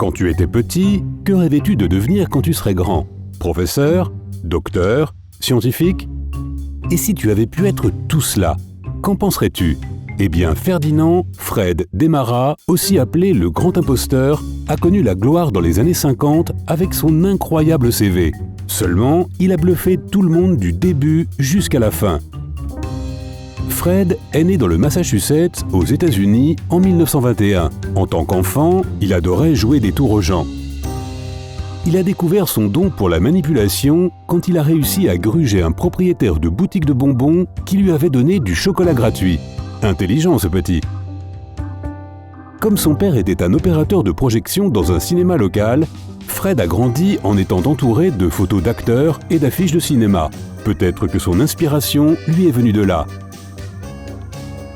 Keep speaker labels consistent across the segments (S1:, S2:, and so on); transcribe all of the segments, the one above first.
S1: Quand tu étais petit, que rêvais-tu de devenir quand tu serais grand? Professeur? Docteur? Scientifique? Et si tu avais pu être tout cela, qu'en penserais-tu? Eh bien, Ferdinand Fred Desmarat, aussi appelé le Grand Imposteur, a connu la gloire dans les années 50 avec son incroyable CV. Seulement, il a bluffé tout le monde du début jusqu'à la fin. Fred est né dans le Massachusetts, aux États-Unis, en 1921. En tant qu'enfant, il adorait jouer des tours aux gens. Il a découvert son don pour la manipulation quand il a réussi à gruger un propriétaire de boutique de bonbons qui lui avait donné du chocolat gratuit. Intelligent ce petit. Comme son père était un opérateur de projection dans un cinéma local, Fred a grandi en étant entouré de photos d'acteurs et d'affiches de cinéma. Peut-être que son inspiration lui est venue de là.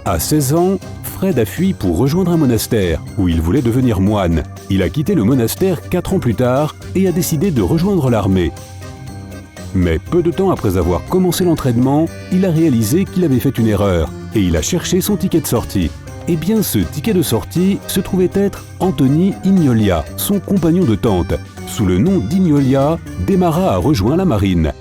S1: À 16 ans, Fred a fui pour rejoindre un monastère où il voulait devenir moine. Il a quitté le monastère 4 ans plus tard et a décidé de rejoindre l'armée. Mais peu de temps après avoir commencé l'entraînement, il a réalisé qu'il avait fait une erreur et il a cherché son ticket de sortie. Eh bien, ce ticket de sortie se trouvait être Anthony Ignolia, son compagnon de tente. Sous le nom d'Ignolia, Desmarat a rejoint la marine.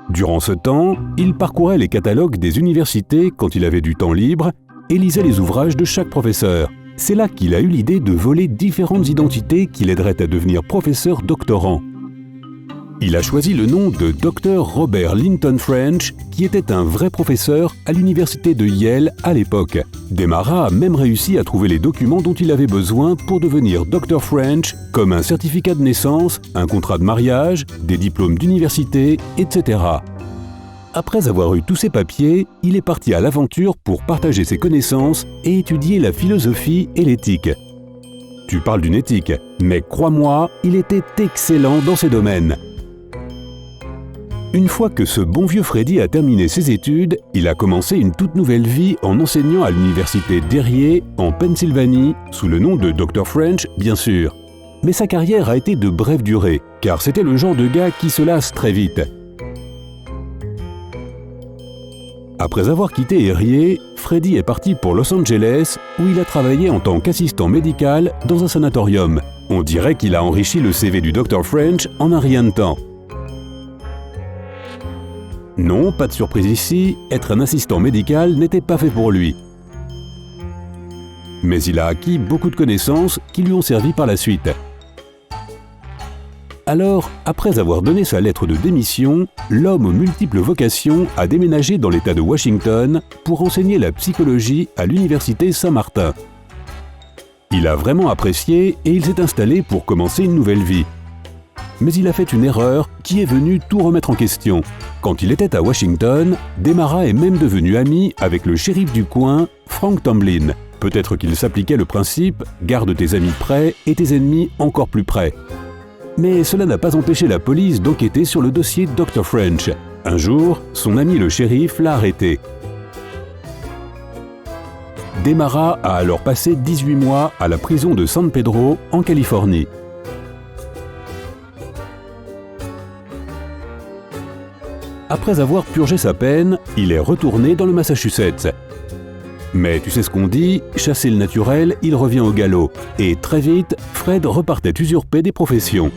S1: Durant ce temps, il parcourait les catalogues des universités quand il avait du temps libre et lisait les ouvrages de chaque professeur. C'est là qu'il a eu l'idée de voler différentes identités qui l'aideraient à devenir professeur doctorant. Il a choisi le nom de Dr Robert Linton French, qui était un vrai professeur à l'université de Yale à l'époque. Desmarat a même réussi à trouver les documents dont il avait besoin pour devenir Dr French, comme un certificat de naissance, un contrat de mariage, des diplômes d'université, etc. Après avoir eu tous ces papiers, il est parti à l'aventure pour partager ses connaissances et étudier la philosophie et l'éthique. Tu parles d'une éthique, mais crois-moi, il était excellent dans ces domaines. Une fois que ce bon vieux Freddy a terminé ses études, il a commencé une toute nouvelle vie en enseignant à l'université d'Erie, en Pennsylvanie, sous le nom de Dr French, bien sûr. Mais sa carrière a été de brève durée, car c'était le genre de gars qui se lasse très vite. Après avoir quitté Erie, Freddy est parti pour Los Angeles, où il a travaillé en tant qu'assistant médical dans un sanatorium. On dirait qu'il a enrichi le CV du Dr French en un rien de temps. Non, pas de surprise ici, être un assistant médical n'était pas fait pour lui. Mais il a acquis beaucoup de connaissances qui lui ont servi par la suite. Alors, après avoir donné sa lettre de démission, l'homme aux multiples vocations a déménagé dans l'État de Washington pour enseigner la psychologie à l'Université Saint-Martin. Il a vraiment apprécié et il s'est installé pour commencer une nouvelle vie. Mais il a fait une erreur qui est venue tout remettre en question. Quand il était à Washington, Desmarat est même devenu ami avec le shérif du coin, Frank Tomlin. Peut-être qu'il s'appliquait le principe « garde tes amis près et tes ennemis encore plus près ». Mais cela n'a pas empêché la police d'enquêter sur le dossier Dr French. Un jour, son ami le shérif l'a arrêté. Desmarat a alors passé 18 mois à la prison de San Pedro, en Californie. Après avoir purgé sa peine, il est retourné dans le Massachusetts. Mais tu sais ce qu'on dit, chasser le naturel, il revient au galop. Et très vite, Fred repartait usurper des professions.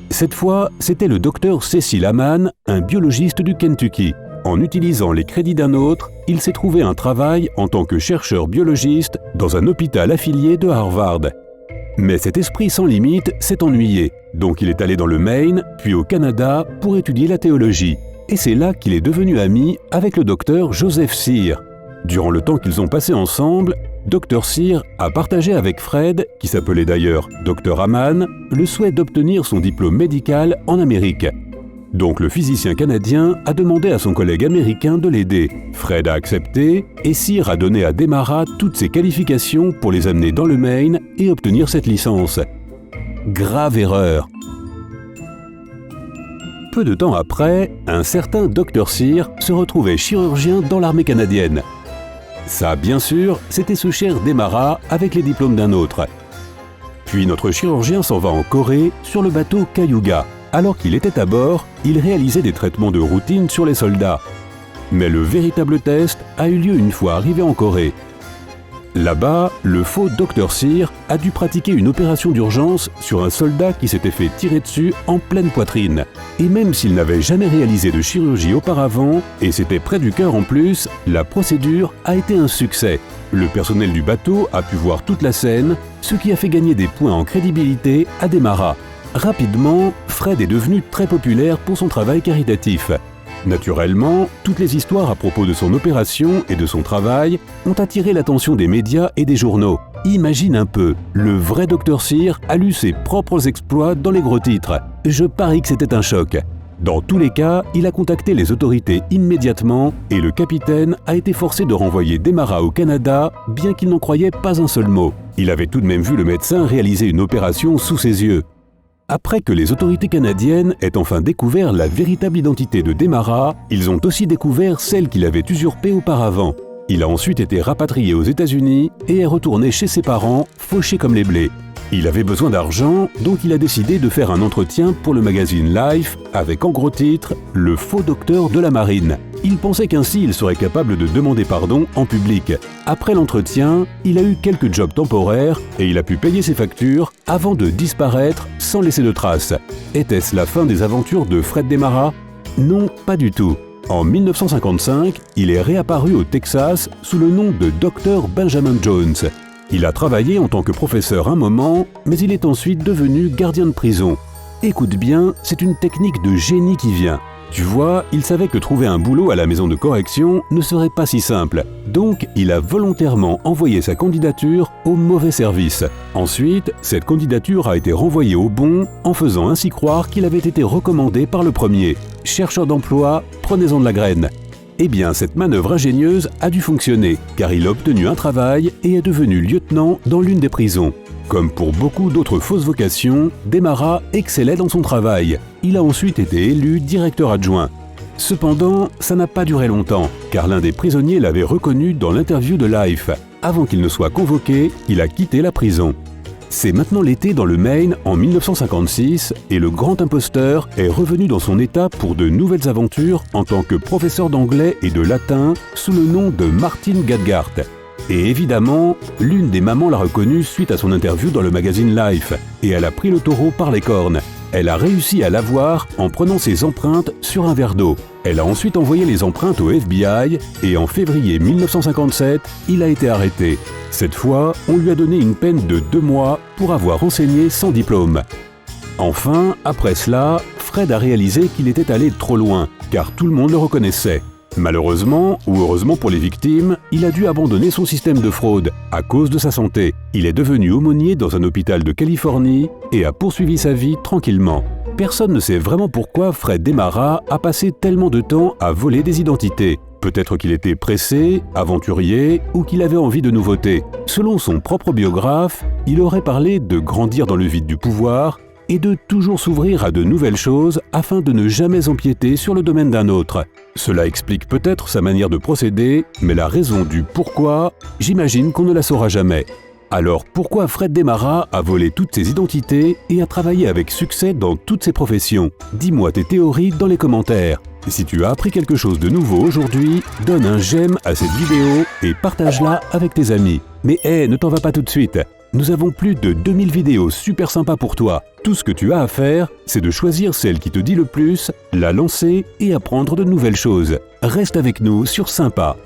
S1: Cette fois, c'était le docteur Cecil Hamann, un biologiste du Kentucky. En utilisant les crédits d'un autre, il s'est trouvé un travail en tant que chercheur biologiste dans un hôpital affilié de Harvard. Mais cet esprit sans limite s'est ennuyé, donc il est allé dans le Maine, puis au Canada pour étudier la théologie. Et c'est là qu'il est devenu ami avec le docteur Joseph Cyr. Durant le temps qu'ils ont passé ensemble, Dr Cyr a partagé avec Fred, qui s'appelait d'ailleurs Dr Hamann, le souhait d'obtenir son diplôme médical en Amérique. Donc le physicien canadien a demandé à son collègue américain de l'aider. Fred a accepté et Cyr a donné à Desmarat toutes ses qualifications pour les amener dans le Maine et obtenir cette licence. Grave erreur. Peu de temps après, un certain Dr Cyr se retrouvait chirurgien dans l'armée canadienne. Ça, bien sûr, c'était ce cher Desmarat avec les diplômes d'un autre. Puis notre chirurgien s'en va en Corée sur le bateau Cayuga. Alors qu'il était à bord, il réalisait des traitements de routine sur les soldats. Mais le véritable test a eu lieu une fois arrivé en Corée. Là-bas, le faux Dr Cyr a dû pratiquer une opération d'urgence sur un soldat qui s'était fait tirer dessus en pleine poitrine. Et même s'il n'avait jamais réalisé de chirurgie auparavant, et c'était près du cœur en plus, la procédure a été un succès. Le personnel du bateau a pu voir toute la scène, ce qui a fait gagner des points en crédibilité à des marins. Rapidement, Fred est devenu très populaire pour son travail caritatif. Naturellement, toutes les histoires à propos de son opération et de son travail ont attiré l'attention des médias et des journaux. Imagine un peu, le vrai Dr Cyr a lu ses propres exploits dans les gros titres. Je parie que c'était un choc. Dans tous les cas, il a contacté les autorités immédiatement et le capitaine a été forcé de renvoyer Demara au Canada, bien qu'il n'en croyait pas un seul mot. Il avait tout de même vu le médecin réaliser une opération sous ses yeux. Après que les autorités canadiennes aient enfin découvert la véritable identité de Demara, ils ont aussi découvert celle qu'il avait usurpée auparavant. Il a ensuite été rapatrié aux États-Unis et est retourné chez ses parents, fauché comme les blés. Il avait besoin d'argent, donc il a décidé de faire un entretien pour le magazine Life avec en gros titre « Le faux docteur de la marine ». Il pensait qu'ainsi il serait capable de demander pardon en public. Après l'entretien, il a eu quelques jobs temporaires et il a pu payer ses factures avant de disparaître sans laisser de traces. Était-ce la fin des aventures de Fred Demara? Non, pas du tout. En 1955, il est réapparu au Texas sous le nom de Dr Benjamin Jones. Il a travaillé en tant que professeur un moment, mais il est ensuite devenu gardien de prison. Écoute bien, c'est une technique de génie qui vient. Tu vois, il savait que trouver un boulot à la maison de correction ne serait pas si simple. Donc, il a volontairement envoyé sa candidature au mauvais service. Ensuite, cette candidature a été renvoyée au bon, en faisant ainsi croire qu'il avait été recommandé par le premier. Chercheur d'emploi, prenez-en de la graine. Eh bien, cette manœuvre ingénieuse a dû fonctionner, car il a obtenu un travail et est devenu lieutenant dans l'une des prisons. Comme pour beaucoup d'autres fausses vocations, Demara excellait dans son travail. Il a ensuite été élu directeur adjoint. Cependant, ça n'a pas duré longtemps, car l'un des prisonniers l'avait reconnu dans l'interview de Life. Avant qu'il ne soit convoqué, il a quitté la prison. C'est maintenant l'été dans le Maine en 1956 et le grand imposteur est revenu dans son état pour de nouvelles aventures en tant que professeur d'anglais et de latin sous le nom de Martin Gadgart. Et évidemment, l'une des mamans l'a reconnu suite à son interview dans le magazine Life et elle a pris le taureau par les cornes. Elle a réussi à l'avoir en prenant ses empreintes sur un verre d'eau. Elle a ensuite envoyé les empreintes au FBI et en février 1957, il a été arrêté. Cette fois, on lui a donné une peine de 2 mois pour avoir enseigné sans diplôme. Enfin, après cela, Fred a réalisé qu'il était allé trop loin, car tout le monde le reconnaissait. Malheureusement, ou heureusement pour les victimes, il a dû abandonner son système de fraude à cause de sa santé. Il est devenu aumônier dans un hôpital de Californie et a poursuivi sa vie tranquillement. Personne ne sait vraiment pourquoi Fred Demara a passé tellement de temps à voler des identités. Peut-être qu'il était pressé, aventurier ou qu'il avait envie de nouveautés. Selon son propre biographe, il aurait parlé de grandir dans le vide du pouvoir et de toujours s'ouvrir à de nouvelles choses afin de ne jamais empiéter sur le domaine d'un autre. Cela explique peut-être sa manière de procéder, mais la raison du pourquoi, j'imagine qu'on ne la saura jamais. Alors pourquoi Fred Demara a volé toutes ses identités et a travaillé avec succès dans toutes ses professions? Dis-moi tes théories dans les commentaires. Si tu as appris quelque chose de nouveau aujourd'hui, donne un j'aime à cette vidéo et partage-la avec tes amis. Mais ne t'en va pas tout de suite. Nous avons plus de 2000 vidéos super sympas pour toi. Tout ce que tu as à faire, c'est de choisir celle qui te dit le plus, la lancer et apprendre de nouvelles choses. Reste avec nous sur Sympa.